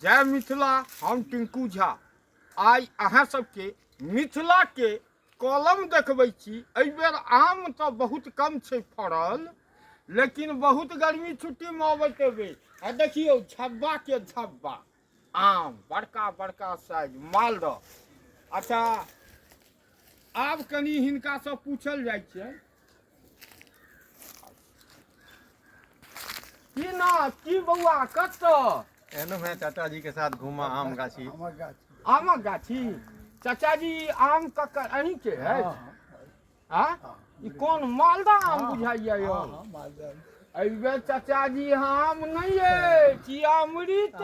जय मिथिला। हम टिंकू झा आइ अहाँ सबके मिथिला के कॉलम देखबै छी। एहि बेर आम तो बहुत कम छै फड़ल, लेकिन बहुत गर्मी छुट्टी में अबैत हेबै। आ देखियो झब्बा के झब्बा आम, बड़का बड़का साइज मालदह। अच्छा, आब कनी हिनका से पूछल जाइ छै की ना की बउआ कतऽ एनो है चाचा जी के साथ घूमा आम गाछी। आमक गाछी। चाचा जी आम ककर अहीं के है? ई कौन मालदह आम बुझाइया यौ? एहि बेर चाचा जी आम नहीं है कि अमृत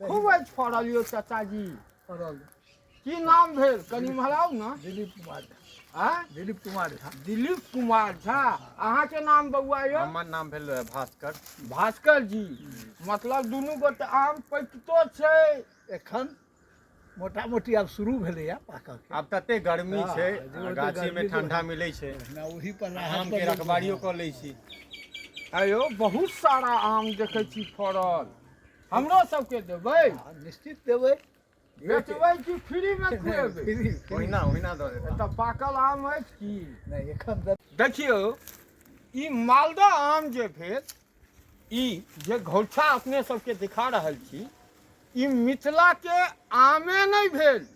खूब अछि फड़ल यौ चाचा जी। की नाम भेल कनी महराउ ना? दिलीप कुमार झा। दिलीप कुमार झा। दिलीप कुमार झा। अहाँ के नाम बउआ यौ? हमर नाम भेल भास्कर। भास्कर जी। मतलब दुनू गोटे आम पकितो छै एखन मोटा मोटी आब शुरू भेलैया पाकऽ के। आब तते गर्मी छै, गाछी में ठंडा मिलै छै, ओही पर आम के रखबारियो कऽ लै छी। आयो बहुत सारा आम देखै छी फड़ल, हमरो सबके देबै? निश्चित देबै। बेचबै कि फ्री में खुएबै? ओहिना ओहिना दऽ देता। तऽ पाकल आम अछि की नहीं एखन देखियो ई मालदह आम जे भेल, ई जे घौछा अपने सबके दिखा रहल छी, ई मिथिला के आमे नहीं भेल,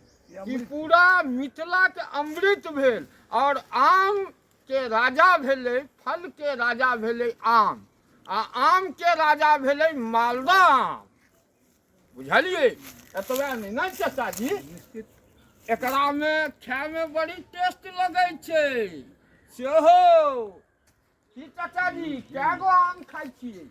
ई पूरा मिथिला के अमृत भेल। और आम के राजा भेले, फल के राजा भेले आम, आ आम के राजा भेले मालदह आम। बुझलिए? एतबे नहीं ना चाचा जी? निश्चित एकरा में खाए में बड़ी टेस्ट लगे छे सेहो। की चाचा जी कै गो आम खाई छिए?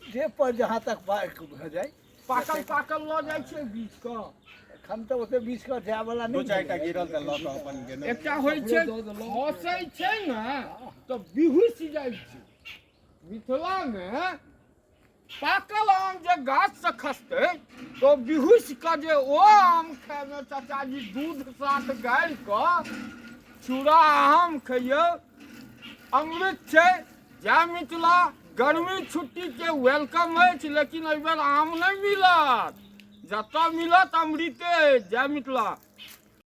जे पर जहाँ तक पाक भ जाए। पाकल पाकल ल जाय छे बीच क? एखन तऽ ओते बीच क जाय वाला दो नहीं। चारि टा गिरल तऽ लऽ कऽ अपन गेलहुँ। एकटा होइ छे खसै छे ना तो बिहुस जाय छे। मिथिला में पाकल आम जे गाछ से खसते तो बिहुस का जे ओ आम खाए में चाचा जी दूध साथ गारि क चूड़ा आम खइयो अमृत छे। जय मिथिला। गर्मी छुट्टी के वेलकम है, लेकिन एहि बेर आम नहीं मिलत, जतऽ मिलत अमृते। जय मिथिला।